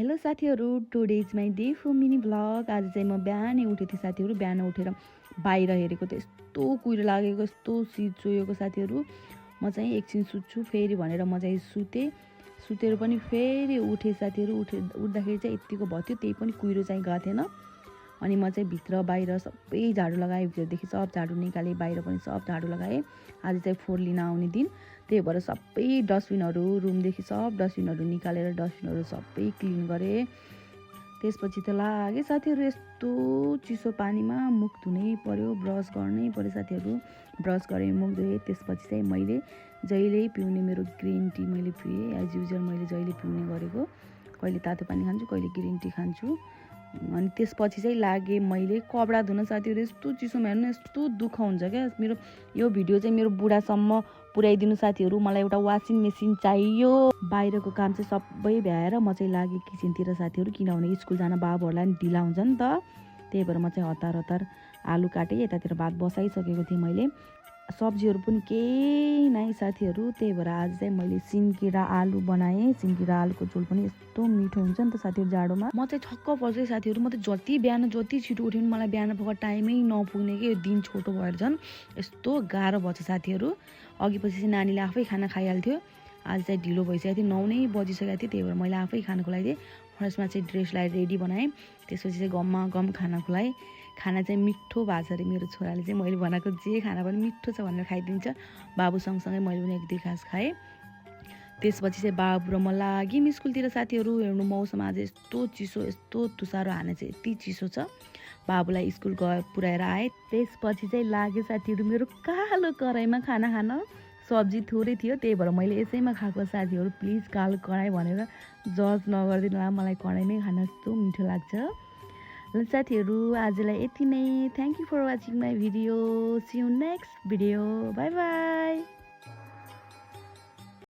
Hello साथीहरू, today is my day for mini vlog. आज चाहिँ म बिहानै उठेको थिएँ साथीहरू। बिहान उठेर बाहिर हेरेको त यस्तो कुहिरो लागेको, यस्तो शीत चोएको साथीहरू। म चाहिँ एकछिन सुत्छु फेरि भनेर म चाहिँ सुतेर पनि फेरि उठेँ साथीहरू। उठ्दाखेरि चाहिँ यत्तिको भयो थियो, त्यही पनि कुहिरो चाहिँ गएको थिएन। अनि म चाहिँ भित्र बाहिर सबै झाडु लगाएँ, भित्रदेखि सब झाडु निकालेँ, बाहिर पनि सब झाडु लगाएँ। आज चाहिँ फोहोर लिन आउने दिन, त्यही भएर सबै डस्टबिनहरू, रुमदेखि सब डस्टबिनहरू निकालेर डस्टबिनहरू सबै क्लिन गरेँ। त्यसपछि त लागेँ साथीहरू, यस्तो चिसो पानीमा मुख धुनै पर्यो, ब्रस गर्नै पर्यो साथीहरू। ब्रस गरेँ, मुख धोएँ। त्यसपछि चाहिँ मैले जहिले पिउने मेरो ग्रिन टी मैले पिएँ। एज युजल मैले जहिले पिउने गरेको, कहिले तातो पानी खान्छु, कहिले ग्रिन टी खान्छु। अनि त्यसपछि चाहिँ लागेँ मैले कपडा धुन साथीहरू। यस्तो चिसोमा हेर्नु, यस्तो दुःख हुन्छ क्या। मेरो यो भिडियो चाहिँ मेरो बुढासम्म पुर्याइदिनु साथीहरू। मलाई एउटा वासिङ मेसिन चाहियो। बाहिरको काम चाहिँ सबै भ्याएर म चाहिँ लागेँ किचनतिर साथीहरू, किनभने स्कुल जान बाबुहरूलाई पनि ढिला हुन्छ नि त। त्यही भएर म चाहिँ हतार आलु काटेँ। यतातिर भात बसाइसकेको थिएँ मैले। सब्जीहरू पनि केही नै साथीहरू। त्यही भएर आज चाहिँ मैले सिन्की र आलु बनाएँ। सिन्की र आलुको झोल पनि यस्तो मिठो हुन्छ नि त साथीहरू जाडोमा। म चाहिँ छक्क पर्छु साथीहरू। म त बिहान जति छिटो उठ्यो भने मलाई बिहान पख टाइमै नपुग्ने कि, दिन छोटो भएर झन् यस्तो गाह्रो भएछ साथीहरू। अघि पछि चाहिँ नानीले आफै खाना खाइहाल्थ्यो। आज चाहिँ ढिलो भइसकेको थियो, 9 नै बजिसकेको थियो। त्यही भएर मैले आफै खाना खुवाइदिएँ। फर्स्टमा चाहिँ ड्रेस लगाएर रेडी बनाएँ। त्यसपछि चाहिँ गममा गम खाना खुवाएँ। खाना चाहिँ मिठो भएको छ अरे। मेरो छोराले चाहिँ मैले बनाएको जे खाना पनि मिठो छ भनेर खाइदिन्छ। बाबु सँगसँगै मैले पनि 1-2 खास खाएँ। त्यसपछि चाहिँ बाबु र म लाग्यौँ स्कुलतिर साथीहरू। हेर्नु मौसम आज यस्तो चिसो, यस्तो तुसारो हाने चाहिँ यति चिसो छ। बाबुलाई स्कुल पुऱ्याएर आएँ। त्यसपछि चाहिँ लाग्यो साथीहरू मेरो कालो कराईमा खाना खान। सब्जी थोरै थियो, त्यही भएर मैले यसैमा खाएको साथीहरू। प्लिज कालो कराई भनेर जज नगरिदिनु होला, मलाई कराईमै खान यस्तो मिठो लाग्छ। ल साथीहरू, आजलाई यति नै। Thank you for watching my video. See you next video. Bye by.